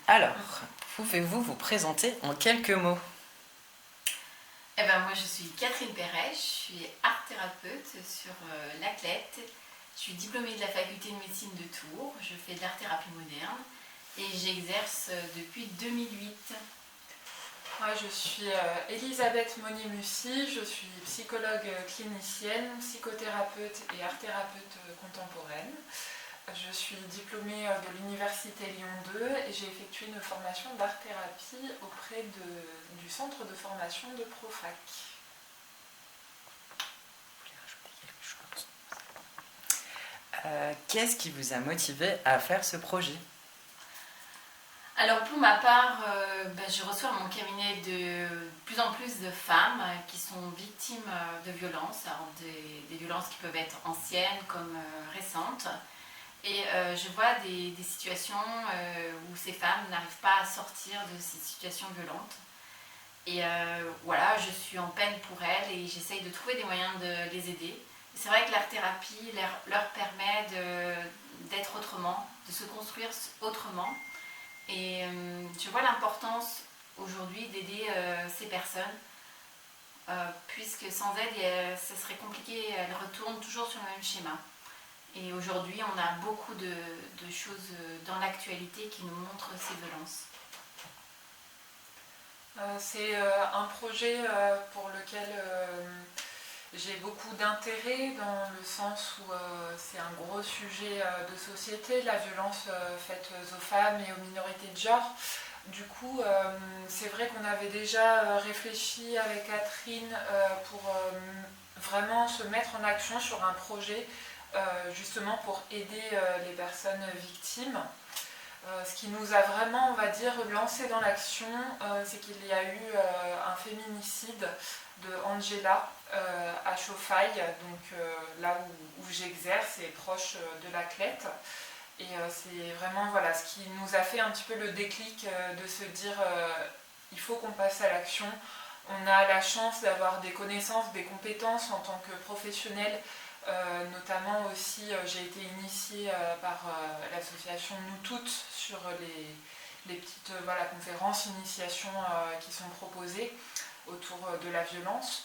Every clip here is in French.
Alors, pouvez-vous vous présenter en quelques mots? Moi je suis Catherine Perret, je suis art thérapeute sur l'Athlète. Je suis diplômée de la faculté de médecine de Tours, je fais de l'art-thérapie moderne et j'exerce depuis 2008. Moi, je suis Elisabeth Monnier-Mussy, je suis psychologue clinicienne, psychothérapeute et art-thérapeute contemporaine. Je suis diplômée de l'Université Lyon 2 et j'ai effectué une formation d'art-thérapie auprès du centre de formation de Profac. Qu'est-ce qui vous a motivé à faire ce projet? Alors pour ma part, je reçois à mon cabinet de plus en plus de femmes qui sont victimes de violences, alors des violences qui peuvent être anciennes comme récentes. Et je vois des situations où ces femmes n'arrivent pas à sortir de ces situations violentes. Et voilà, je suis en peine pour elles et j'essaye de trouver des moyens de les aider. C'est vrai que l'art-thérapie leur permet d'être autrement, de se construire autrement. Et je vois l'importance aujourd'hui d'aider ces personnes, puisque sans aide, ce serait compliqué, elles retournent toujours sur le même schéma. Et aujourd'hui, on a beaucoup de choses dans l'actualité qui nous montrent ces violences. C'est un projet pour lequel j'ai beaucoup d'intérêt dans le sens où c'est un gros sujet de société, la violence faite aux femmes et aux minorités de genre. Du coup, c'est vrai qu'on avait déjà réfléchi avec Catherine pour vraiment se mettre en action sur un projet justement pour aider les personnes victimes. Ce qui nous a vraiment, on va dire, lancé dans l'action, c'est qu'il y a eu un féminicide de Angela à Chauffaille, donc là où j'exerce et proche de l'Athlète. Et c'est vraiment voilà, ce qui nous a fait un petit peu le déclic de se dire il faut qu'on passe à l'action. On a la chance d'avoir des connaissances, des compétences en tant que professionnels. Notamment aussi, j'ai été initiée par l'association Nous Toutes sur les petites conférences, initiations qui sont proposées autour de la violence.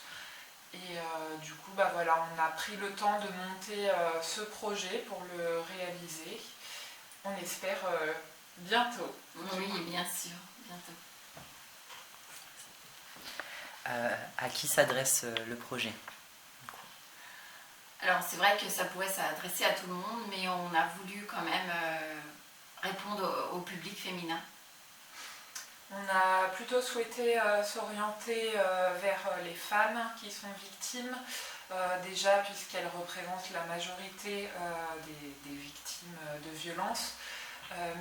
Et du coup, on a pris le temps de monter ce projet pour le réaliser. On espère bientôt. Oui, bien sûr, bientôt. À qui s'adresse le projet? Alors c'est vrai que ça pourrait s'adresser à tout le monde, mais on a voulu quand même répondre au public féminin. On a plutôt souhaité s'orienter vers les femmes qui sont victimes, déjà puisqu'elles représentent la majorité des victimes de violences,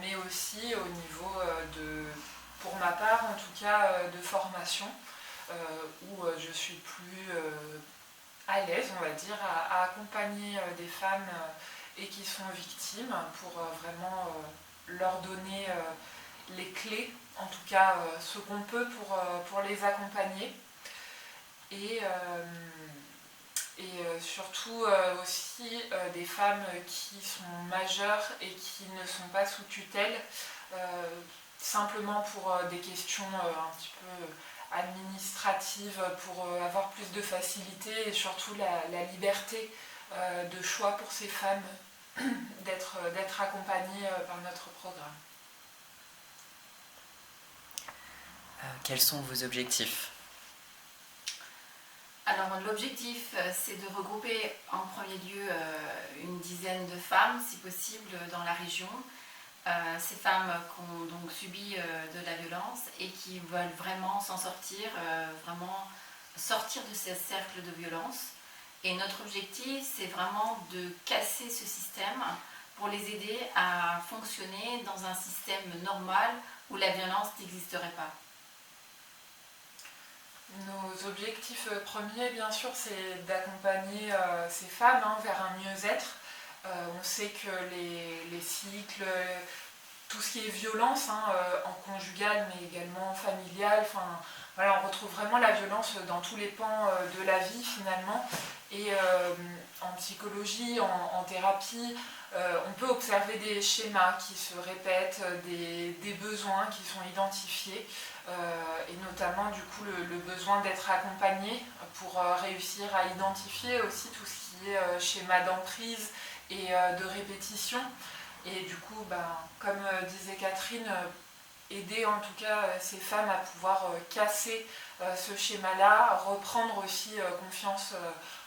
mais aussi au niveau pour ma part en tout cas, de formation, où je suis plus à l'aise, on va dire, à accompagner des femmes et qui sont victimes pour vraiment leur donner les clés, en tout cas ce qu'on peut pour les accompagner. Et surtout aussi des femmes qui sont majeures et qui ne sont pas sous tutelle, simplement pour des questions un petit peu administrative pour avoir plus de facilité et surtout la liberté de choix pour ces femmes d'être accompagnées par notre programme. Quels sont vos objectifs? Alors l'objectif, c'est de regrouper en premier lieu une dizaine de femmes, si possible, dans la région. Ces femmes qui ont donc subi de la violence et qui veulent vraiment s'en sortir, vraiment sortir de ces cercles de violence. Et notre objectif, c'est vraiment de casser ce système pour les aider à fonctionner dans un système normal où la violence n'existerait pas. Nos objectifs premiers, bien sûr, c'est d'accompagner ces femmes vers un mieux-être. On sait que les cycles, tout ce qui est violence, en conjugale mais également familiale, on retrouve vraiment la violence dans tous les pans de la vie finalement. Et en psychologie, en thérapie, on peut observer des schémas qui se répètent, des besoins qui sont identifiés, et notamment du coup le besoin d'être accompagné pour réussir à identifier aussi tout ce qui est schéma d'emprise et de répétition. Et du coup, comme disait Catherine, aider en tout cas ces femmes à pouvoir casser ce schéma-là, reprendre aussi confiance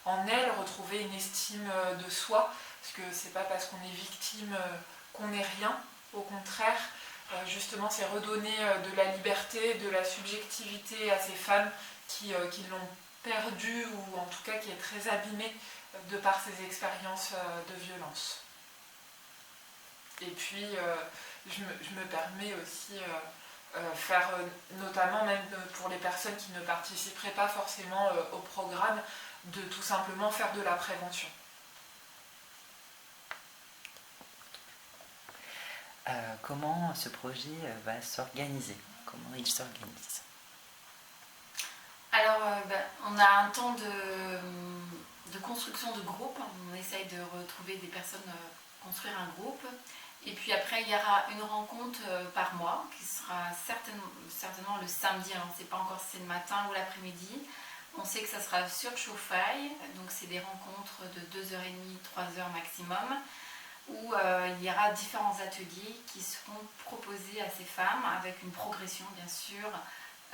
en elles, retrouver une estime de soi, parce que c'est pas parce qu'on est victime qu'on n'est rien, au contraire, justement c'est redonner de la liberté, de la subjectivité à ces femmes qui l'ont perdu ou en tout cas qui est très abîmée de par ces expériences de violence. Et puis je me permets aussi faire notamment même pour les personnes qui ne participeraient pas forcément au programme, de tout simplement faire de la prévention. Comment ce projet va s'organiser? Comment il s'organise? Alors, on a un temps de construction de groupe. On essaye de retrouver des personnes, construire un groupe. Et puis après, il y aura une rencontre par mois qui sera certainement le samedi. Alors, on ne sait pas encore si c'est le matin ou l'après-midi. On sait que ça sera sur Chauffaille. Donc, c'est des rencontres de 2h30, 3h maximum, où il y aura différents ateliers qui seront proposés à ces femmes avec une progression, bien sûr,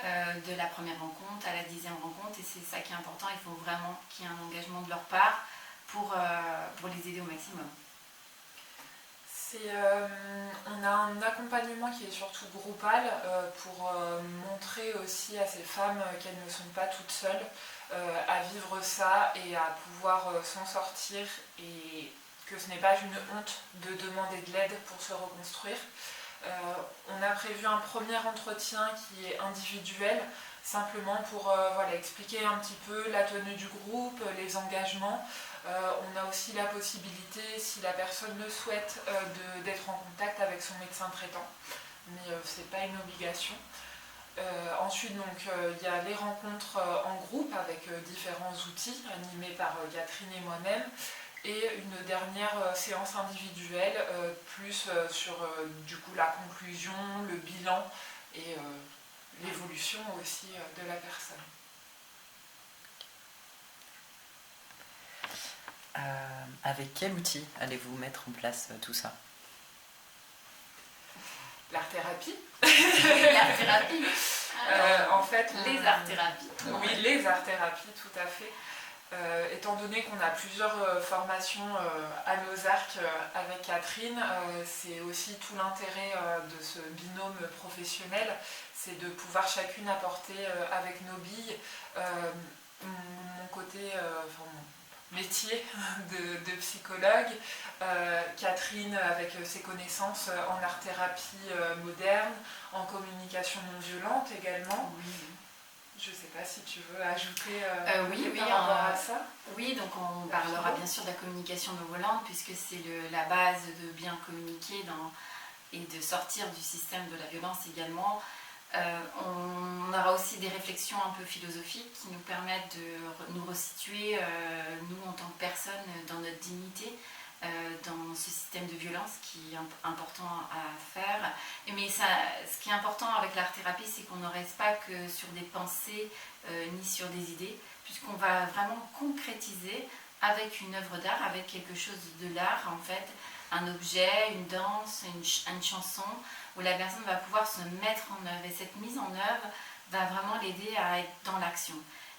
de la première rencontre à la 10e rencontre. Et c'est ça qui est important. Il faut vraiment qu'il y ait un engagement de leur part pour les aider au maximum. On a un accompagnement qui est surtout groupal pour montrer aussi à ces femmes qu'elles ne sont pas toutes seules à vivre ça et à pouvoir s'en sortir, et que ce n'est pas une honte de demander de l'aide pour se reconstruire. On a prévu un premier entretien qui est individuel, simplement pour expliquer un petit peu la tenue du groupe, les engagements. On a aussi la possibilité, si la personne le souhaite, d'être en contact avec son médecin traitant, mais ce n'est pas une obligation. Ensuite, il y a les rencontres en groupe avec différents outils animés par Catherine et moi-même, et une dernière séance individuelle, plus sur du coup la conclusion, le bilan et l'évolution aussi de la personne. Avec quel outil allez-vous mettre en place tout ça? L'art-thérapie. L'art-thérapie. En fait, les art-thérapies. Oui, les art-thérapies, tout à fait. Étant donné qu'on a plusieurs formations à nos arcs avec Catherine, c'est aussi tout l'intérêt de ce binôme professionnel, c'est de pouvoir chacune apporter avec nos billes mon côté, mon métier de psychologue, Catherine avec ses connaissances en art-thérapie moderne, en communication non violente également. Oui. Je ne sais pas si tu veux ajouter oui, par rapport à ça. Oui, donc on parlera bien sûr de la communication non violente, puisque c'est la base de bien communiquer et de sortir du système de la violence également. On aura aussi des réflexions un peu philosophiques qui nous permettent de nous resituer, nous en tant que personnes, dans notre dignité, dans ce système de violence qui est important à faire. Mais ce qui est important avec l'art-thérapie, c'est qu'on ne reste pas que sur des pensées ni sur des idées, puisqu'on va vraiment concrétiser avec une œuvre d'art, avec quelque chose de l'art en fait, un objet, une danse, une chanson, où la personne va pouvoir se mettre en œuvre. Et cette mise en œuvre va vraiment l'aider à être dans l'action.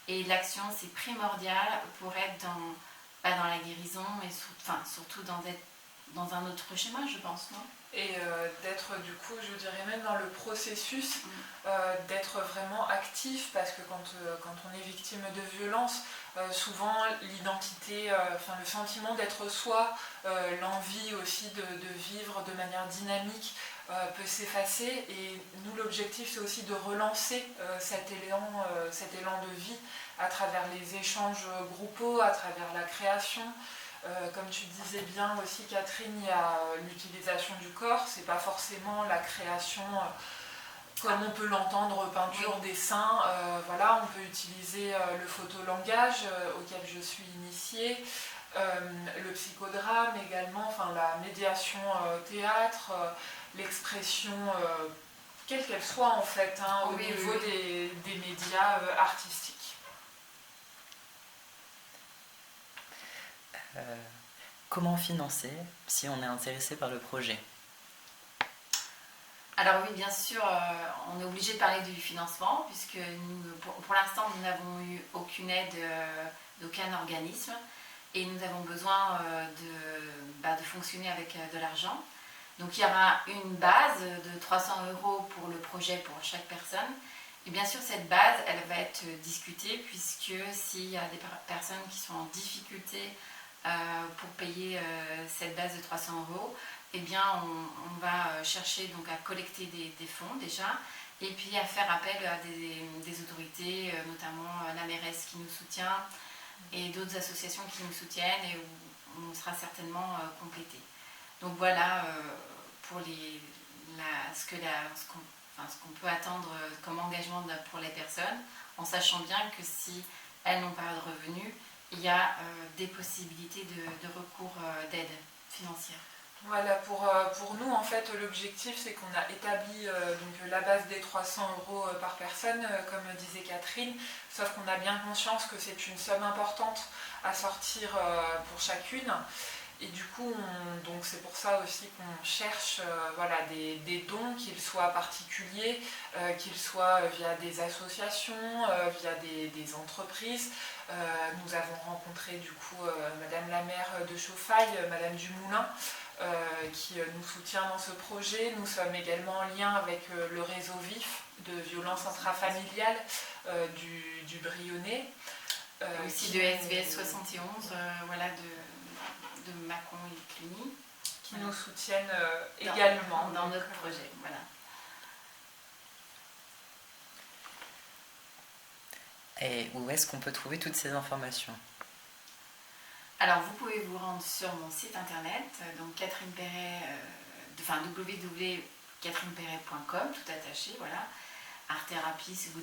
Et l'action, c'est primordial pour être dans la guérison, mais surtout dans un autre schéma, je pense, non? Et d'être du coup, je dirais même dans le processus, d'être vraiment actif, parce que quand on est victime de violence, souvent l'identité, le sentiment d'être soi, l'envie aussi de vivre de manière dynamique peut s'effacer, et nous l'objectif c'est aussi de relancer cet élan de vie à travers les échanges groupaux, à travers la création. Comme tu disais bien aussi Catherine, il y a l'utilisation du corps, c'est pas forcément la création comme on peut l'entendre, peinture, dessin, voilà, on peut utiliser le photolangage auquel je suis initiée, le psychodrame également, enfin la médiation théâtre, l'expression, quelle qu'elle soit en fait, hein, au niveau des médias artistiques. Comment financer si on est intéressé par le projet? Alors oui, bien sûr, on est obligé de parler du financement, puisque pour l'instant, nous n'avons eu aucune aide d'aucun organisme, et nous avons besoin de fonctionner avec de l'argent. Donc il y aura une base de 300 € pour le projet pour chaque personne. Et bien sûr, cette base, elle va être discutée, puisque s'il y a des personnes qui sont en difficulté pour payer cette base de 300 €, eh bien, on va chercher donc à collecter des fonds déjà, et puis à faire appel à des autorités, notamment la mairesse qui nous soutient et d'autres associations qui nous soutiennent, et où on sera certainement complété. Donc voilà pour ce qu'on peut attendre comme engagement pour les personnes, en sachant bien que si elles n'ont pas de revenus, il y a des possibilités de recours d'aide financière. Voilà, pour nous, en fait, l'objectif, c'est qu'on a établi donc, la base des 300 € par personne, comme disait Catherine, sauf qu'on a bien conscience que c'est une somme importante à sortir pour chacune. Et du coup, donc c'est pour ça aussi qu'on cherche voilà, des dons, qu'ils soient particuliers, qu'ils soient via des associations, via des entreprises. Nous avons rencontré du coup Madame la maire de Chauffaille, Madame Dumoulin, qui nous soutient dans ce projet. Nous sommes également en lien avec le réseau VIF de violences intrafamiliales du Brionnais. Aussi de SVS 71, voilà, de Mâcon et Cluny. Qui nous soutiennent également. Dans notre projet, voilà. Et où est-ce qu'on peut trouver toutes ces informations? Alors, vous pouvez vous rendre sur mon site internet, donc Catherine Perret, www.catherineperret.com, tout attaché, voilà. Art thérapie, si vous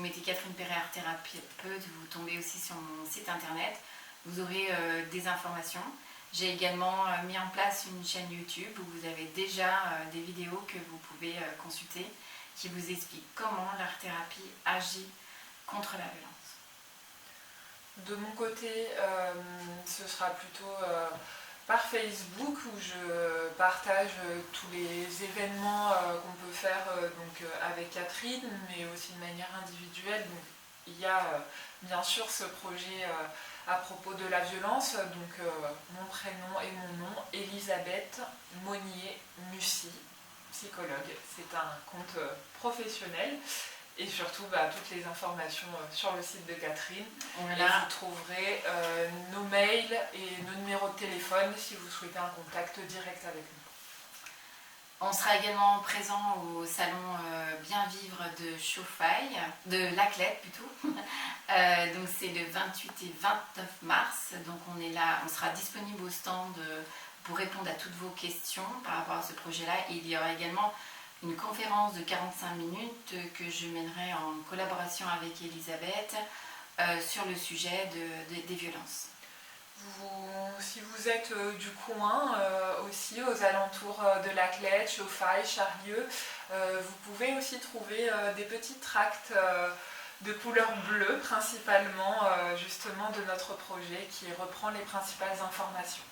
mettez Catherine Perret art thérapeute, vous tombez aussi sur mon site internet. Vous aurez des informations. J'ai également mis en place une chaîne YouTube où vous avez déjà des vidéos que vous pouvez consulter qui vous expliquent comment l'art-thérapie agit contre la violence. De mon côté, ce sera plutôt par Facebook où je partage tous les événements qu'on peut faire donc, avec Catherine, mais aussi de manière individuelle. Donc, il y a bien sûr ce projet à propos de la violence, donc mon prénom et mon nom, Elisabeth Monnier-Mussy, psychologue. C'est un compte professionnel. Et surtout, toutes les informations sur le site de Catherine. Voilà. Et vous trouverez nos mails et nos numéros de téléphone si vous souhaitez un contact direct avec nous. On sera également présent au salon Bien Vivre de Chauffaille, de Laclette plutôt. Donc c'est le 28 et 29 mars. Donc on est là, on sera disponible au stand pour répondre à toutes vos questions par rapport à ce projet-là. Et il y aura également une conférence de 45 minutes que je mènerai en collaboration avec Elisabeth sur le sujet des violences. Si vous êtes du coin aussi, aux alentours de Laclette, Chauffaille, Charlieu, vous pouvez aussi trouver des petits tracts de couleur bleue, principalement justement de notre projet qui reprend les principales informations.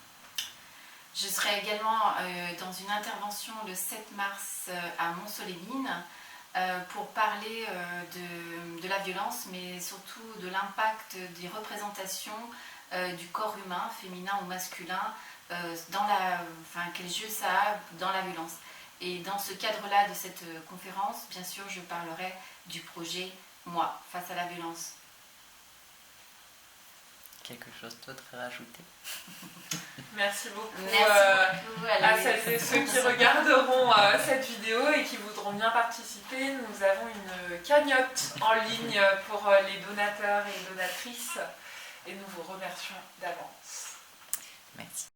Je serai également dans une intervention le 7 mars à Mont-Soleil-Mines pour parler de la violence, mais surtout de l'impact des représentations du corps humain, féminin ou masculin, quel jeu ça a dans la violence. Et dans ce cadre-là de cette conférence, bien sûr, je parlerai du projet « Moi, face à la violence ». Quelque chose d'autre à rajouter? Merci beaucoup, à celles et ceux qui regarderont cette vidéo et qui voudront bien participer. Nous avons une cagnotte en ligne pour les donateurs et donatrices et nous vous remercions d'avance. Merci.